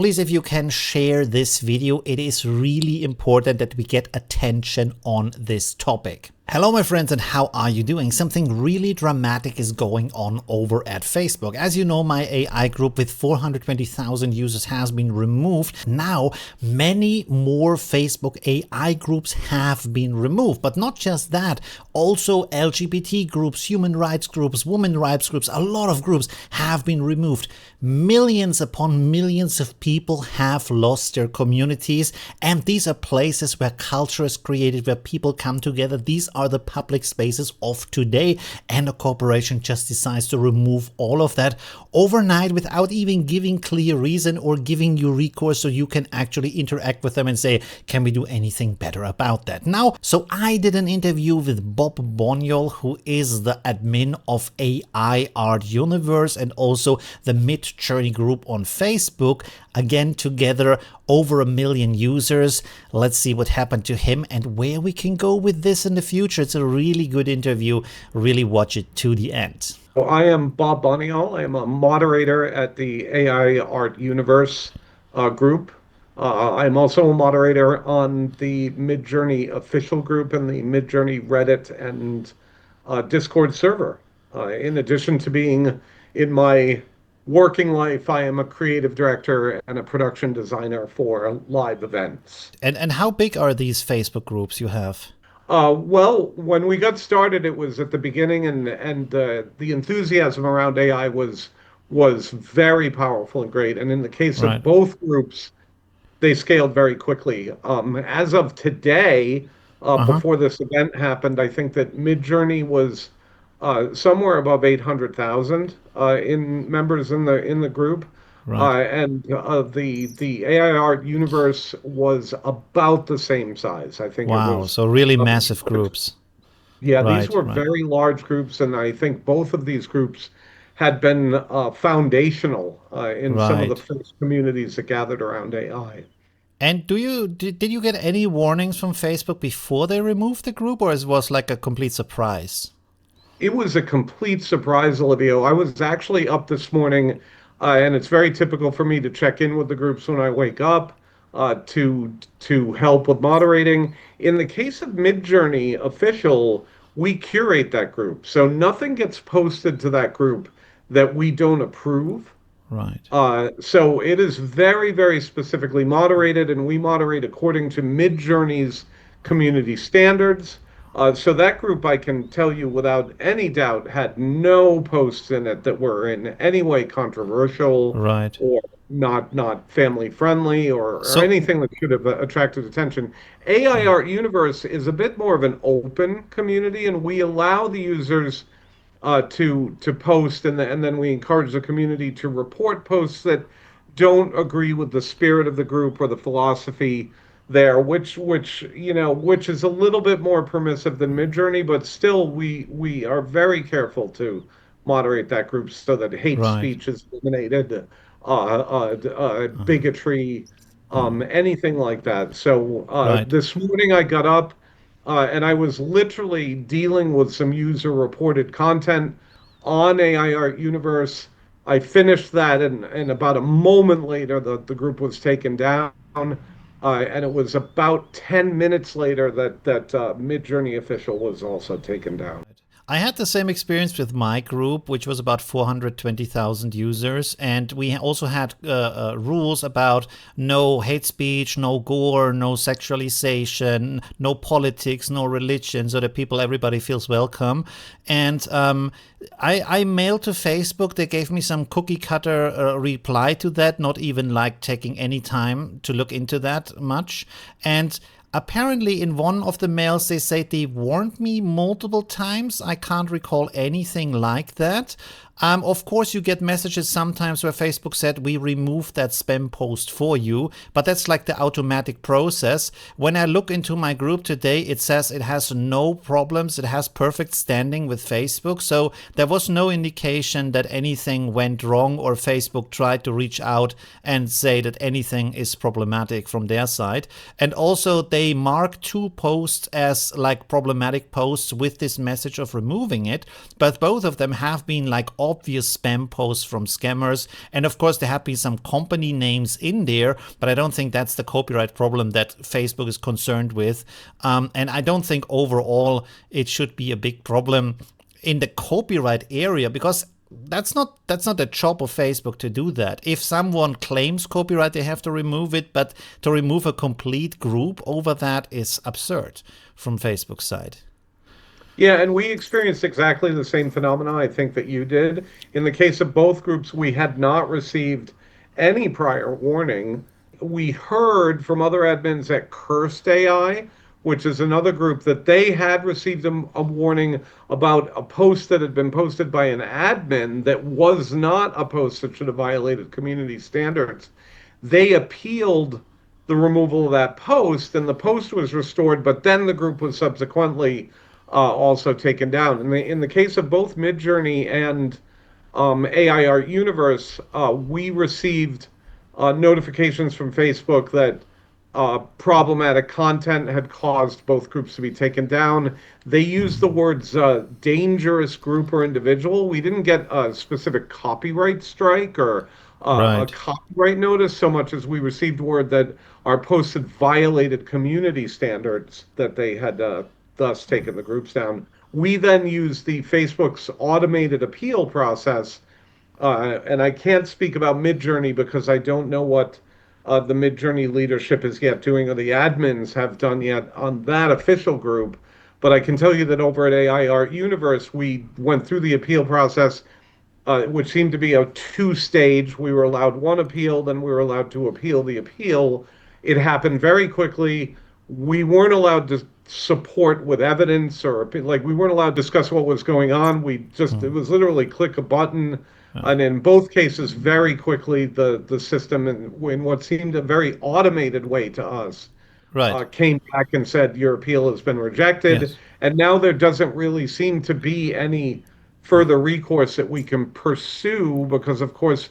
please, if you can share this video, it is really important that we get attention on this topic. Hello my friends, and how are you doing? Something really dramatic is going on over at Facebook. As you know, my AI group with 420,000 users has been removed. Now, many more Facebook AI groups have been removed. But not just that, also LGBT groups, human rights groups, women rights groups, a lot of groups have been removed. Millions upon millions of people have lost their communities, and these are places where culture is created, where people come together. These are the public spaces of today, and a corporation just decides to remove all of that overnight without even giving clear reason or giving you recourse so you can actually interact with them and say, can we do anything better about that? Now, so I did an interview with Bob Bonol, who is the admin of AI Art Universe and also the Midjourney group on Facebook. Again, together over 1 million users. Let's see what happened to him and where we can go with this in the future. It's a really good interview. Really watch it to the end. I am Bob Bonol. I am a moderator at the AI Art Universe group. I'm also a moderator on the Midjourney official group and the Midjourney Reddit and Discord server. In addition to being in my working life, I am a creative director and a production designer for live events. And how big are these Facebook groups you have? Well, when we got started, it was at the beginning, and the enthusiasm around AI was very powerful and great. And in the case of both groups, they scaled very quickly. As of today, before this event happened, I think that Midjourney was somewhere above 800,000 in members in the group. And the AI Art Universe was about the same size. I think. Wow, it was, so really massive groups. Yeah, these were very large groups, and I think both of these groups had been foundational in some of the first communities that gathered around AI. And did you get any warnings from Facebook before they removed the group, or it was like a complete surprise? It was a complete surprise, Olivio. I was actually up this morning, and it's very typical for me to check in with the groups when I wake up to help with moderating. In the case of Midjourney official, we curate that group, so nothing gets posted to that group that we don't approve. So it is very, very specifically moderated, and we moderate according to Midjourney's community standards. So that group, I can tell you without any doubt, had no posts in it that were in any way controversial or not family friendly or anything that should have attracted attention. AI Art Universe is a bit more of an open community, and we allow the users to post, and then we encourage the community to report posts that don't agree with the spirit of the group or the philosophy there, which is a little bit more permissive than Midjourney, but still we are very careful to moderate that group so that hate speech is eliminated, bigotry, anything like that. So this morning I got up and I was literally dealing with some user-reported content on AI Art Universe. I finished that, and about a moment later, the group was taken down. And it was about 10 minutes later that Midjourney official was also taken down. I had the same experience with my group, which was about 420,000 users. And we also had rules about no hate speech, no gore, no sexualization, no politics, no religion, so that everybody feels welcome. And I mailed to Facebook. They gave me some cookie cutter reply to that, not even like taking any time to look into that much. And apparently in one of the mails they say they warned me multiple times. I can't recall anything like that. Of course, you get messages sometimes where Facebook said, we removed that spam post for you, but that's like the automatic process. When I look into my group today, it says it has no problems. It has perfect standing with Facebook. So there was no indication that anything went wrong or Facebook tried to reach out and say that anything is problematic from their side. And also they mark 2 posts as like problematic posts with this message of removing it, but both of them have been like obvious spam posts from scammers. And of course, there have been some company names in there, but I don't think that's the copyright problem that Facebook is concerned with. And I don't think overall it should be a big problem in the copyright area, because that's not the job of Facebook to do that. If someone claims copyright, they have to remove it, but to remove a complete group over that is absurd from Facebook's side. Yeah, and we experienced exactly the same phenomena, I think, that you did. In the case of both groups, we had not received any prior warning. We heard from other admins at Cursed AI, which is another group, that they had received a warning about a post that had been posted by an admin that was not a post that should have violated community standards. They appealed the removal of that post, and the post was restored, but then the group was subsequently also taken down. In the case of both Midjourney and AI Art Universe, we received notifications from Facebook that problematic content had caused both groups to be taken down. They used the words dangerous group or individual. We didn't get a specific copyright strike or a Right. copyright notice so much as we received word that our posts had violated community standards, that they had thus taken the groups down. We then used the Facebook's automated appeal process, and I can't speak about Midjourney because I don't know what the Midjourney leadership is yet doing or the admins have done yet on that official group. But I can tell you that over at AI Art Universe, we went through the appeal process, which seemed to be a two-stage. We were allowed one appeal, then we were allowed to appeal the appeal. It happened very quickly. We weren't allowed to support with evidence, or like we weren't allowed to discuss what was going on. We just, it was literally click a button. And in both cases, very quickly, the system, in what seemed a very automated way to us, Right. came back and said, your appeal has been rejected. Yes. And now there doesn't really seem to be any further recourse that we can pursue because, of course,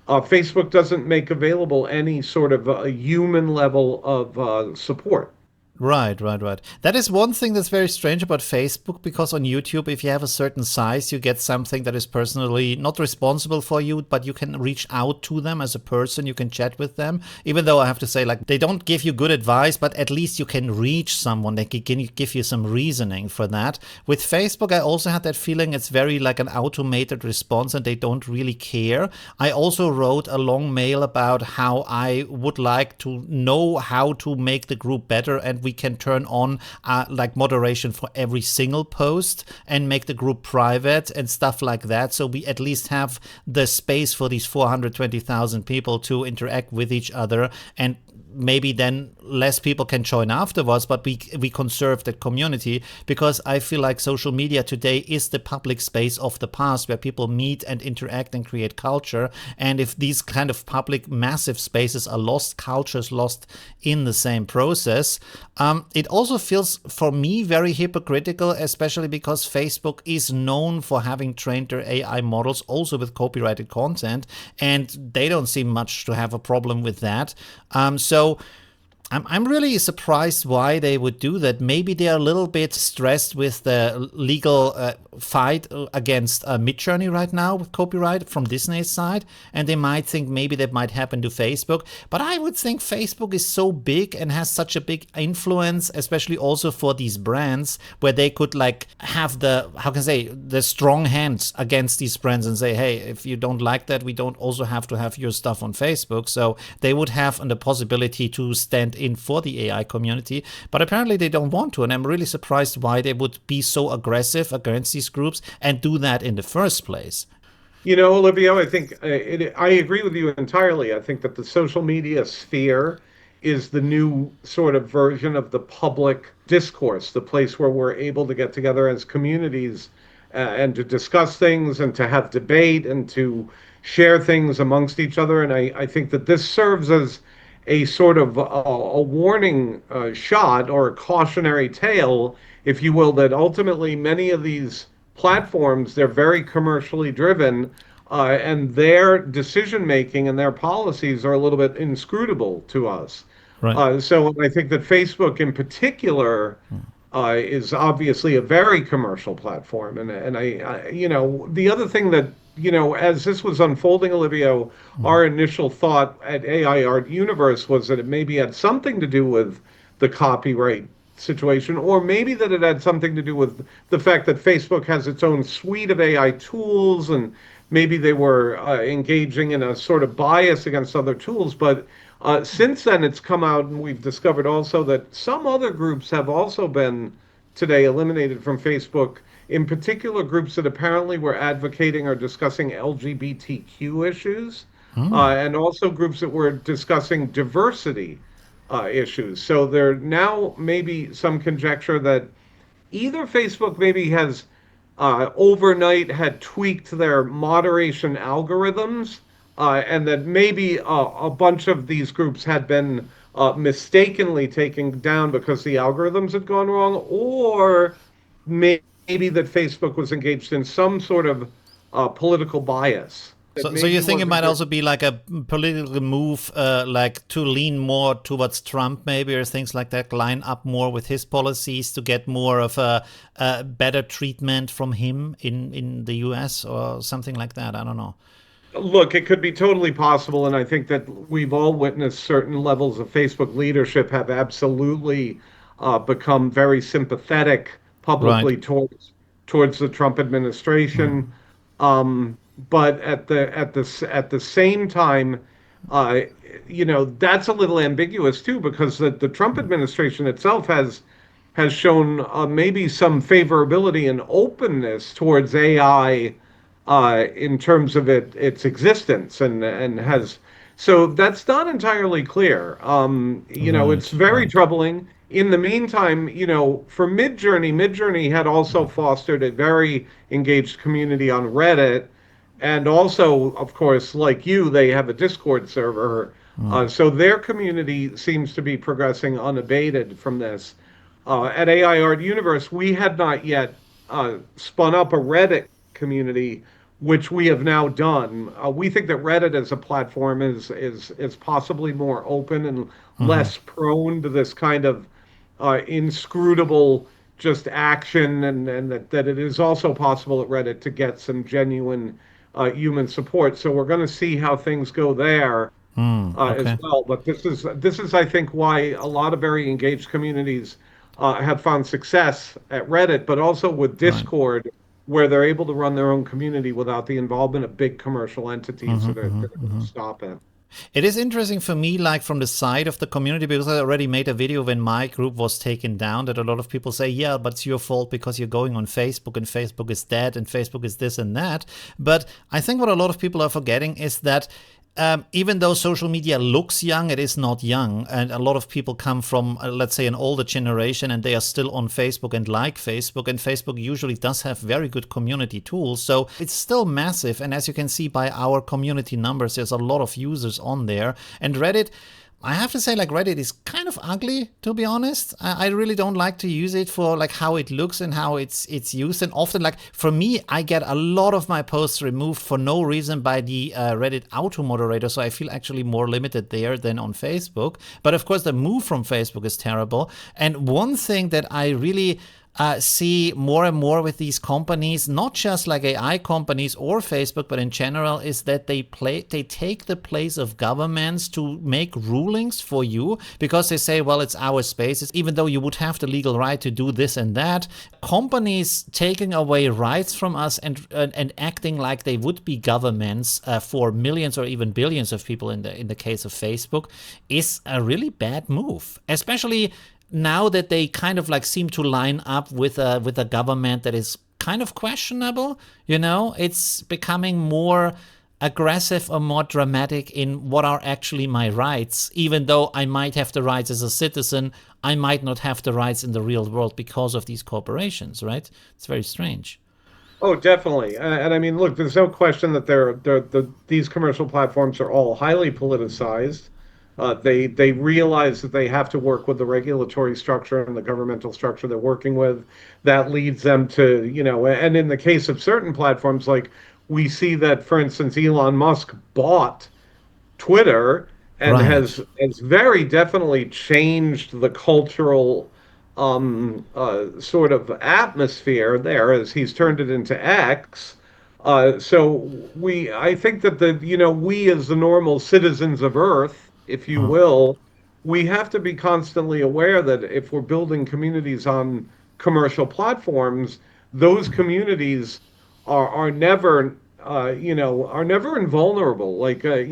Facebook doesn't make available any sort of a human level of support. Right, right, right. That is one thing that's very strange about Facebook, because on YouTube, if you have a certain size, you get something that is personally not responsible for you, but you can reach out to them as a person, you can chat with them. Even though I have to say, like, they don't give you good advice, but at least you can reach someone. They can give you some reasoning for that. With Facebook, I also had that feeling it's very like an automated response and they don't really care. I also wrote a long mail about how I would like to know how to make the group better, and we can turn on like moderation for every single post and make the group private and stuff like that. So we at least have the space for these 420,000 people to interact with each other, and maybe then less people can join afterwards, but we conserve that community, because I feel like social media today is the public space of the past where people meet and interact and create culture. And if these kind of public massive spaces are lost, cultures lost in the same process, it also feels for me very hypocritical, especially because Facebook is known for having trained their AI models also with copyrighted content, and they don't seem much to have a problem with that. So I'm really surprised why they would do that. Maybe they're a little bit stressed with the legal fight against Midjourney right now with copyright from Disney's side, and they might think maybe that might happen to Facebook. But I would think Facebook is so big and has such a big influence, especially also for these brands, where they could like have the, how can I say, the strong hands against these brands and say, hey, if you don't like that, we don't also have to have your stuff on Facebook. So they would have the possibility to stand in for the AI community, but apparently they don't want to, and I'm really surprised why they would be so aggressive against these groups and do that in the first place. You know, Olivio, I think I agree with you entirely. I think that the social media sphere is the new sort of version of the public discourse, the place where we're able to get together as communities and to discuss things and to have debate and to share things amongst each other. And I think that this serves as a sort of a warning shot or a cautionary tale, if you will, that ultimately many of these platforms, they're very commercially driven, and their decision making and their policies are a little bit inscrutable to us. Right. So I think that Facebook in particular is obviously a very commercial platform. And the other thing that as this was unfolding, Olivio, Mm. our initial thought at AI Art Universe was that it maybe had something to do with the copyright situation, or maybe that it had something to do with the fact that Facebook has its own suite of AI tools, and maybe they were engaging in a sort of bias against other tools. But since then, it's come out, and we've discovered also that some other groups have also been today eliminated from Facebook, in particular groups that apparently were advocating or discussing LGBTQ issues, Mm. and also groups that were discussing diversity issues. So there now may be some conjecture that either Facebook maybe has overnight had tweaked their moderation algorithms, and that maybe a bunch of these groups had been mistakenly taken down because the algorithms had gone wrong, or maybe that Facebook was engaged in some sort of political bias that So you maybe think it wasn't might good. also be like a political move, like to lean more towards Trump, maybe, or things like that, line up more with his policies to get more of a better treatment from him in the U.S. or something like that. I don't know. Look, it could be totally possible, and I think that we've all witnessed certain levels of Facebook leadership have absolutely become very sympathetic Right. publicly towards the Trump Mm. administration. But at the same time, uh, that's a little ambiguous too, because the Trump administration itself has shown maybe some favorability and openness towards AI in terms of its existence, and has, so that's not entirely clear. It's Right. very Right. troubling. In the meantime, for Midjourney had also fostered a very engaged community on Reddit, and also, of course, like you, they have a Discord server. Mm. So their community seems to be progressing unabated from this. At AI Art Universe, we had not yet spun up a Reddit community, which we have now done. We think that Reddit as a platform is possibly more open and Hmm. less prone to this kind of inscrutable just action, and that it is also possible at Reddit to get some genuine human support. So we're going to see how things go there Mm. as Okay. well. But this is, I think, why a lot of very engaged communities have found success at Reddit, but also with Right. Discord, where they're able to run their own community without the involvement of big commercial entities that are going to stop it. It is interesting for me, like from the side of the community, because I already made a video when my group was taken down that a lot of people say, yeah, but it's your fault because you're going on Facebook and Facebook is dead and Facebook is this and that. But I think what a lot of people are forgetting is that even though social media looks young, it is not young. And a lot of people come from, let's say, an older generation and they are still on Facebook and like Facebook. And Facebook usually does have very good community tools. So it's still massive. And as you can see by our community numbers, there's a lot of users on there. And Reddit, I have to say, like Reddit is kind of ugly, to be honest. I really don't like to use it for like how it looks and how it's used. And often, like for me, I get a lot of my posts removed for no reason by the Reddit auto moderator. So I feel actually more limited there than on Facebook. But of course, the move from Facebook is terrible. And one thing that I really see more and more with these companies, not just like AI companies or Facebook, but in general, is that they take the place of governments to make rulings for you because they say, well, it's our spaces, even though you would have the legal right to do this and that. Companies taking away rights from us and acting like they would be governments for millions or even billions of people in the case of Facebook is a really bad move, especially now that they kind of like seem to line up with a government that is kind of questionable. It's becoming more aggressive or more dramatic in what are actually my rights, even though I might have the rights as a citizen. I might not have the rights in the real world because of these corporations, right? It's very strange. Oh, definitely. And I mean, look, there's no question that these commercial platforms are all highly politicized. They realize that they have to work with the regulatory structure and the governmental structure they're working with. That leads them to, and in the case of certain platforms, like we see that, for instance, Elon Musk bought Twitter and Right. has very definitely changed the cultural sort of atmosphere there as he's turned it into X. I think that we as the normal citizens of Earth, if you Uh, will, we have to be constantly aware that if we're building communities on commercial platforms, those communities are never, are never invulnerable. Like, I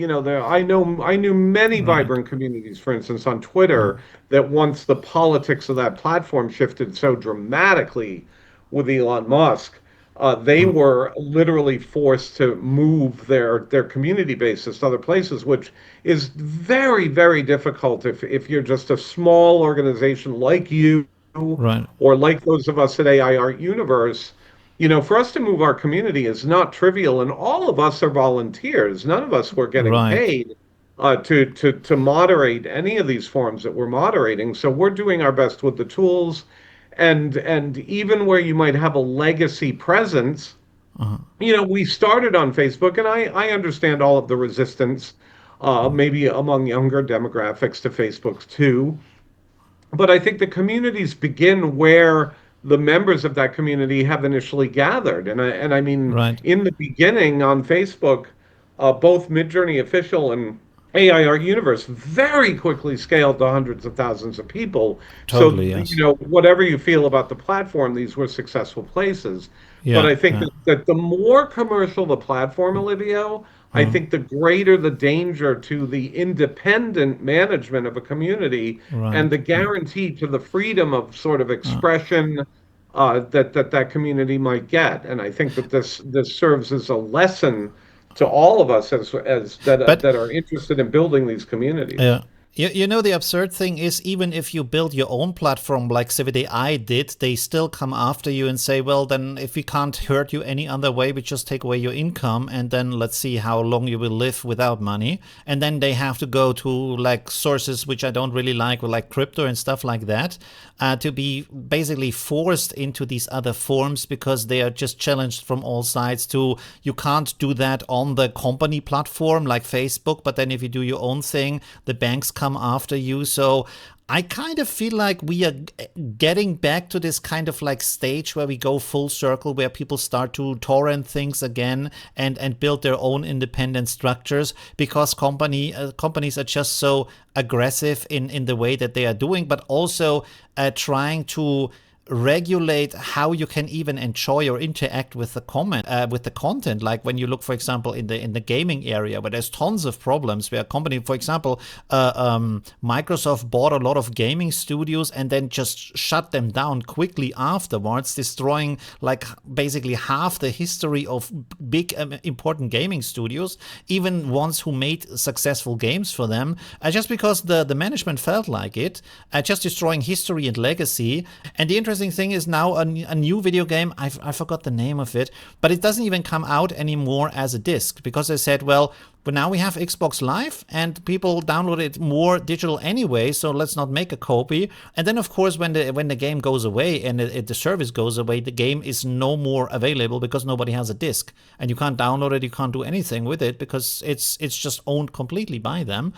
knew many right. vibrant communities, for instance, on Uh, Twitter, that once the politics of that platform shifted so dramatically with Elon Musk, they uh, were literally forced to move their community bases to other places, which is very, very difficult if you're just a small organization like you right. or like those of us at AI Art Universe. For us to move our community is not trivial, and all of us are volunteers. None of us were getting Right. paid to moderate any of these forums that we're moderating. So we're doing our best with the tools, and even where you might have a legacy presence, Uh, we started on Facebook, and I understand all of the resistance, maybe among younger demographics to Facebook too. But I think the communities begin where the members of that community have initially gathered. And I mean, right. in the beginning on Facebook, both Midjourney Official and AI Art Universe very quickly scaled to hundreds of thousands of people. So, Totally, yes. whatever you feel about the platform, these were successful places. But Yeah, I think yeah. that the more commercial the platform, Olivio, I Uh, think the greater the danger to the independent management of a community and right. the guarantee to the freedom of sort of Uh, expression that community might get. And I think that this serves as a lesson to all of us as but that are interested in building these communities. yeah. You know, the absurd thing is, even if you build your own platform like Civic AI did, they still come after you and say, well, then if we can't hurt you any other way, we just take away your income and then let's see how long you will live without money. And then they have to go to like sources which I don't really like, like crypto and stuff like that, to be basically forced into these other forms because they are just challenged from all sides to, you can't do that on the company platform like Facebook, but then if you do your own thing, the banks come after you. So I kind of feel like we are getting back to this kind of like stage where we go full circle, where people start to torrent things again and build their own independent structures because companies are just so aggressive in the way that they are doing, but also trying to regulate how you can even enjoy or interact with the comment with the content. Like when you look, for example, in the gaming area, where there's tons of problems, where a company, for example, Microsoft bought a lot of gaming studios and then just shut them down quickly afterwards, destroying like basically half the history of big important gaming studios, even ones who made successful games for them, just because the management felt like it, just destroying history and legacy. And the interesting thing is now a new video game, I forgot the name of it, but it doesn't even come out anymore as a disc because they said, well, but now we have Xbox Live and people download it more digital anyway, so let's not make a copy. And then of course when the game goes away and the service goes away, the game is no more available because nobody has a disc and you can't download it, you can't do anything with it because it's just owned completely by them,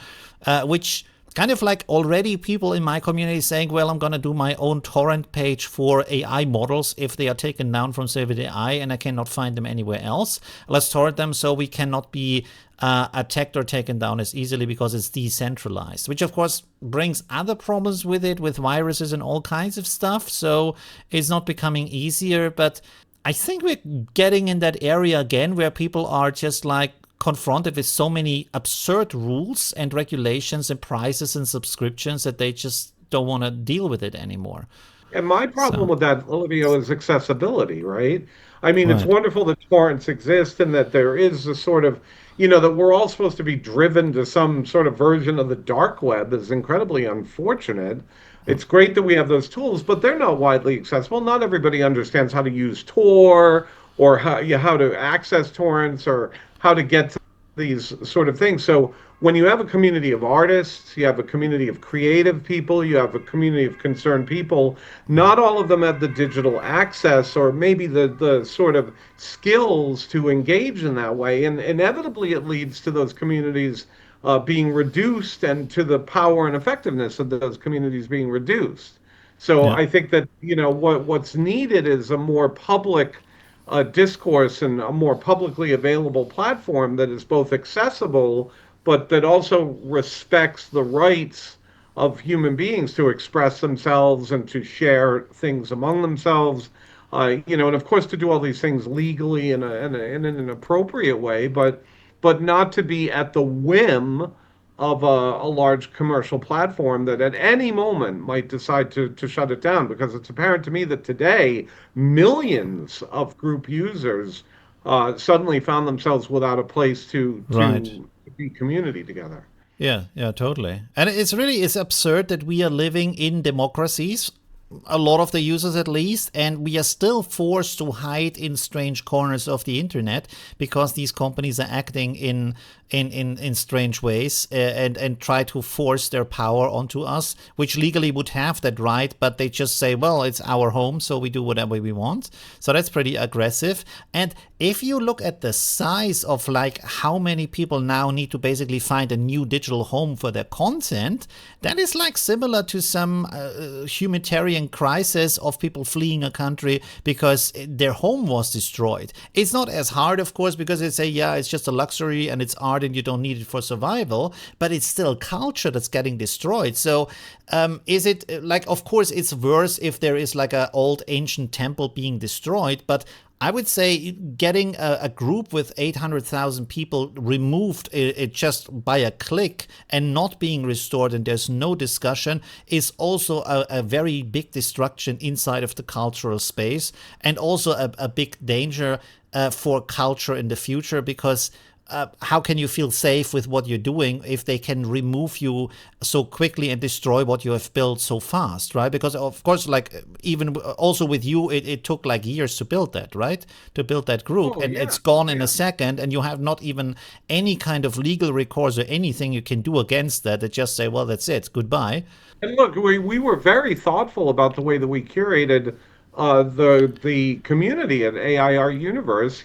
which kind of like already people in my community saying, well, I'm going to do my own torrent page for AI models if they are taken down from Save AI and I cannot find them anywhere else. Let's torrent them so we cannot be attacked or taken down as easily because it's decentralized, which of course brings other problems with it, with viruses and all kinds of stuff. So it's not becoming easier, but I think we're getting in that area again where people are just like confronted with so many absurd rules and regulations and prices and subscriptions that they just don't want to deal with it anymore. And my problem So, with that, Olivio, is accessibility, right? I mean, it's right. wonderful that torrents exist and that there is a sort of, that we're all supposed to be driven to some sort of version of the dark web is incredibly unfortunate. It's great that we have those tools, but they're not widely accessible. Not everybody understands how to use Tor or how to access torrents or how to get to these sort of things. So when you have a community of artists, you have a community of creative people, you have a community of concerned people, not all of them have the digital access or maybe the sort of skills to engage in that way. And inevitably, it leads to those communities being reduced and to the power and effectiveness of those communities being reduced. So Yeah. I think that, what's needed is a more public discourse and a more publicly available platform that is both accessible, but that also respects the rights of human beings to express themselves and to share things among themselves. And of course to do all these things legally in an appropriate way, but not to be at the whim of a large commercial platform that at any moment might decide to shut it down. Because it's apparent to me that today millions of group users suddenly found themselves without a place Right. to be community together. Yeah, yeah, totally. And it's absurd that we are living in democracies, a lot of the users at least, and we are still forced to hide in strange corners of the internet because these companies are acting in strange ways, and try to force their power onto us, which legally would have that right, but they just say, well, it's our home, so we do whatever we want. So that's pretty aggressive. And if you look at the size of like how many people now need to basically find a new digital home for their content, that is like similar to some humanitarian crisis of people fleeing a country because their home was destroyed. It's not as hard, of course, because they say, yeah, it's just a luxury and it's art and you don't need it for survival, but it's still culture that's getting destroyed. So is it like, of course, it's worse if there is like an old ancient temple being destroyed, but I would say getting a group with 800,000 people removed it just by a click and not being restored, and there's no discussion, is also a very big destruction inside of the cultural space, and also a big danger for culture in the future, because how can you feel safe with what you're doing if they can remove you so quickly and destroy what you have built so fast, right? Because of course, like even also with you, it took like years to build that, right? To build that group, Oh and it's yeah, gone in a yeah. second, and you have not even any kind of legal recourse or anything you can do against that. They just say, well, that's it, goodbye. And look, we were very thoughtful about the way that we curated the community at AIR Universe.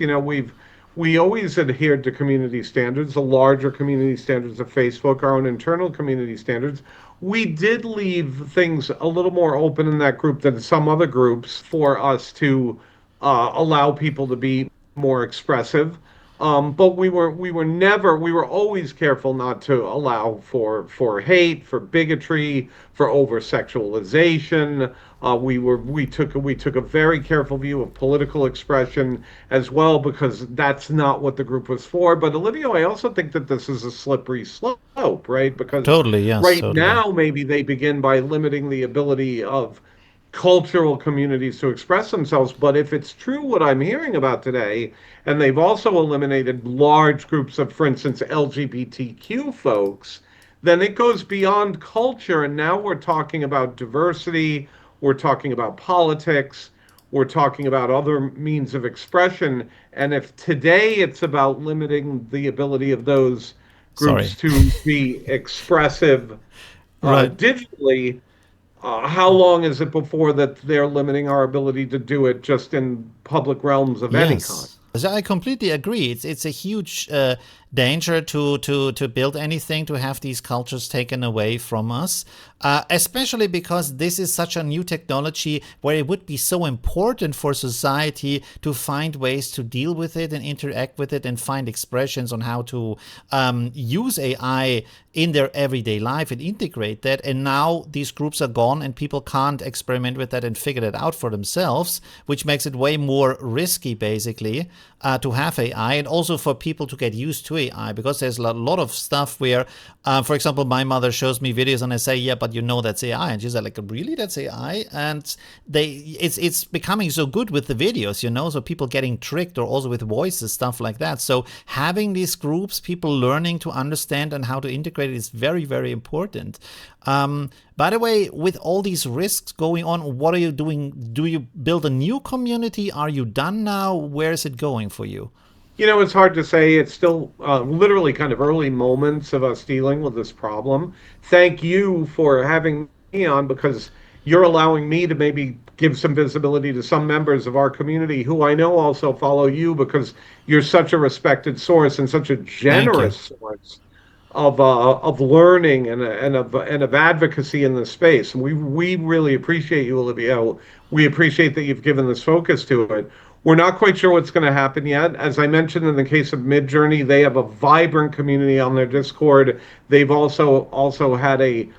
We always adhered to community standards, the larger community standards of Facebook, our own internal community standards. We did leave things a little more open in that group than some other groups for us to allow people to be more expressive. But we were always careful not to allow for hate, for bigotry, for over sexualization. We took a very careful view of political expression as well, because that's not what the group was for. But Olivio, I also think that this is a slippery slope, right? Because Totally, yes, right totally. now maybe they begin by limiting the ability of cultural communities to express themselves. But if it's true what I'm hearing about today, and they've also eliminated large groups of, for instance, LGBTQ folks, then it goes beyond culture. And now we're talking about diversity, we're talking about politics, we're talking about other means of expression. And if today it's about limiting the ability of those Sorry. groups to be expressive Right. digitally, how long is it before that they're limiting our ability to do it just in public realms of any kind? Yes. So I completely agree. It's a huge danger to build anything, to have these cultures taken away from us, especially because this is such a new technology where it would be so important for society to find ways to deal with it and interact with it and find expressions on how to use AI in their everyday life and integrate that. And now these groups are gone and people can't experiment with that and figure it out for themselves, which makes it way more risky, basically, to have AI, and also for people to get used to AI, because there's a lot of stuff where, for example, my mother shows me videos and I say, yeah, but you know that's AI, and she's like, really, that's AI? And it's becoming so good with the videos, so people getting tricked, or also with voices, stuff like that. So having these groups, people learning to understand and how to integrate it, is very, very important. By the way, with all these risks going on, what are you doing? Do you build a new community? Are you done now? Where is it going for you? It's hard to say. It's still literally kind of early moments of us dealing with this problem. Thank you for having me on, because you're allowing me to maybe give some visibility to some members of our community who I know also follow you, because you're such a respected source and such a Thank you. generous source of learning and of advocacy in this space. And we really appreciate you, Olivia. We appreciate that you've given this focus to it. we're not quite sure what's going to happen yet. As I mentioned in the case of Midjourney, they have a vibrant community on their Discord. They've also had a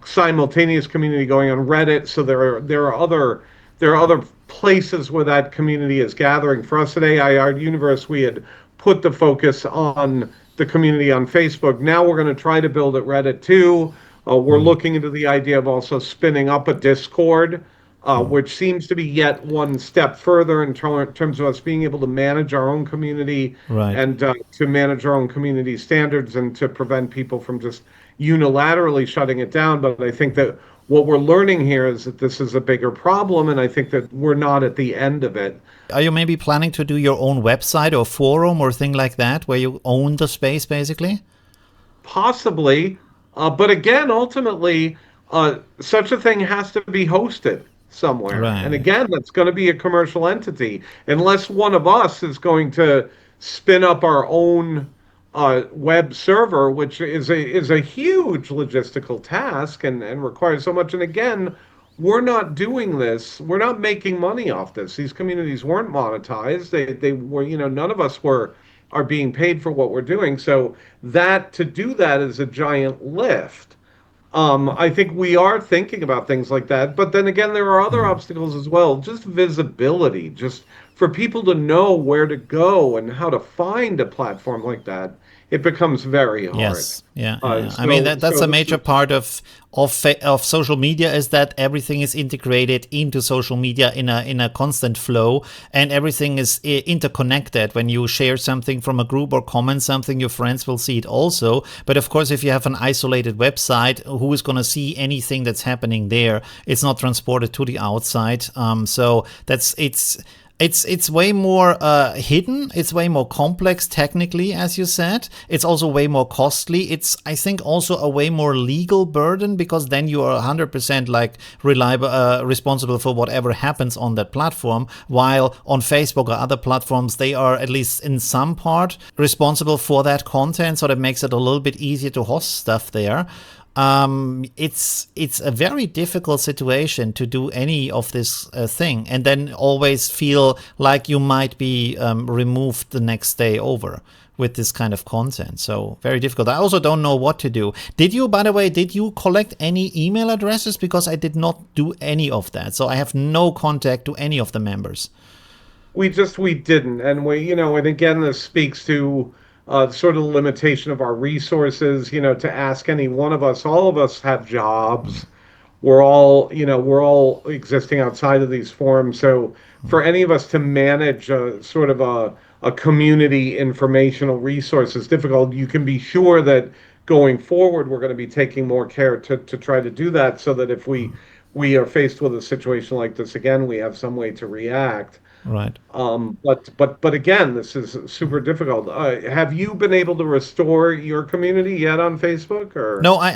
simultaneous community going on Reddit. So there are other places where that community is gathering. For us at AI Art Universe, we had put the focus on the community on Facebook. Now we're going to try to build at Reddit too. We're looking into the idea of also spinning up a Discord, which seems to be yet one step further in terms of us being able to manage our own community Right. and to manage our own community standards and to prevent people from just unilaterally shutting it down. But I think that what we're learning here is that this is a bigger problem, and I think that we're not at the end of it. Are you maybe planning to do your own website or forum or thing like that where you own the space basically? Possibly, but again, ultimately, such a thing has to be hosted somewhere. And Right. again, that's going to be a commercial entity, unless one of us is going to spin up our own web server, which is a huge logistical task and requires so much. And again, we're not doing this. We're not making money off this. These communities weren't monetized. They were, none of us are being paid for what we're doing. So that to do that is a giant lift. I think we are thinking about things like that, but then again, there are other obstacles as well. Just visibility, just for people to know where to go and how to find a platform like that, it becomes very hard. Yes, yeah, yeah, Uh, yeah. I mean so, that's so a this major is part of social media is that everything is integrated into social media in a constant flow, and everything is interconnected. When you share something from a group or comment something, your friends will see it also. But of course, if you have an isolated website, who is going to see anything that's happening there? It's not transported to the outside. So that's it's way more hidden. It's way more complex technically, as you said. It's also way more costly. It's, I think, also a way more legal burden because then you are 100% like reliable, responsible for whatever happens on that platform. While on Facebook or other platforms, they are at least in some part responsible for that content. So that makes it a little bit easier to host stuff there. It's a very difficult situation to do any of this thing, and then always feel like you might be removed the next day over with this kind of content. So very difficult. I also don't know what to do. Did you, by the way, did you collect any email addresses? Because I did not do any of that, so I have no contact to any of the members. we didn't, and and again, this speaks to sort of the limitation of our resources. To ask any one of us, all of us have jobs. We're all existing outside of these forums. So for any of us to manage sort of a community informational resource is difficult. You can be sure that going forward, we're going to be taking more care to try to do that so that if we are faced with a situation like this again, we have some way to react. Right. But again, this is super difficult. Have you been able to restore your community yet on Facebook or? No, I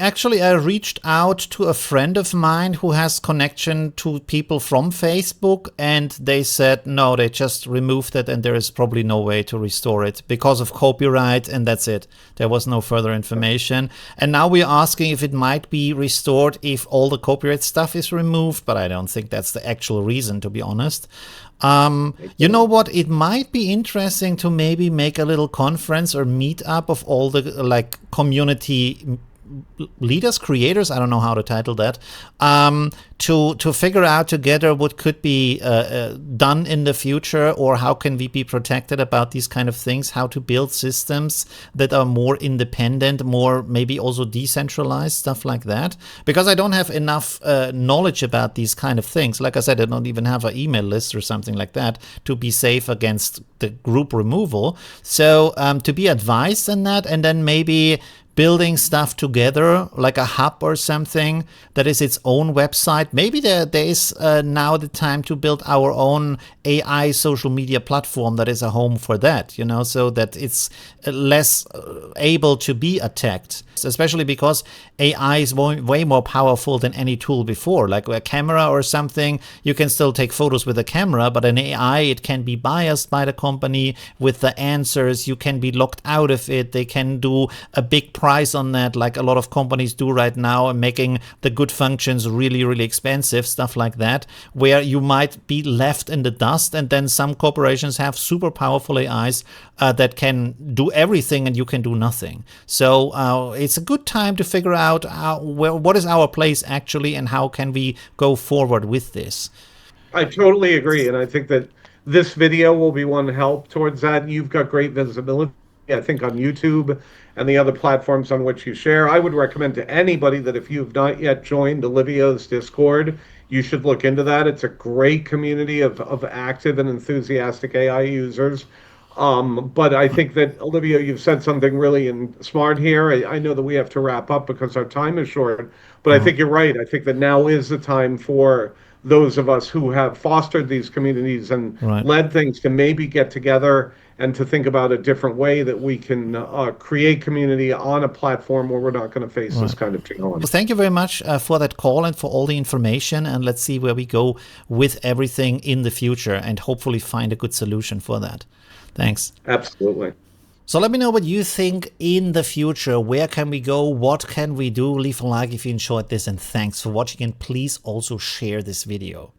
reached out to a friend of mine who has connection to people from Facebook, and they said no, they just removed it, and there is probably no way to restore it because of copyright, and that's it. There was no further information, and now we're asking if it might be restored if all the copyright stuff is removed, but I don't think that's the actual reason, to be honest. You know what? It might be interesting to maybe make a little conference or meet up of all the like community leaders, creators, I don't know how to title that, to figure out together what could be done in the future, or how can we be protected about these kind of things, how to build systems that are more independent, more maybe also decentralized, stuff like that. Because I don't have enough knowledge about these kind of things. Like I said, I don't even have an email list or something like that to be safe against the group removal. So to be advised in that, and then maybe building stuff together like a hub or something that is its own website. Maybe there is now the time to build our own AI social media platform that is a home for that, so that it's less able to be attacked, especially because AI is way more powerful than any tool before. Like a camera or something, you can still take photos with a camera, but an AI, it can be biased by the company with the answers. You can be locked out of it. They can do a big price on that, like a lot of companies do right now, and making the good functions really, really expensive, stuff like that, where you might be left in the dust. And then some corporations have super powerful AIs that can do everything and you can do nothing. So it's a good time to figure out what is our place actually and how can we go forward with this. I totally agree. And I think that this video will be one help towards that. You've got great visibility, I think, on YouTube and the other platforms on which you share. I would recommend to anybody that if you've not yet joined Olivio's Discord, you should look into that. It's a great community of active and enthusiastic AI users. But I think that, Olivia, you've said something really smart here. I know that we have to wrap up because our time is short, but I think you're right. I think that now is the time for those of us who have fostered these communities and Right. led things to maybe get together and to think about a different way that we can create community on a platform where we're not going to face this kind of challenge. Well, thank you very much for that call and for all the information. And let's see where we go with everything in the future and hopefully find a good solution for that. Thanks. Absolutely. So let me know what you think in the future. Where can we go? What can we do? Leave a like if you enjoyed this, and thanks for watching, and please also share this video.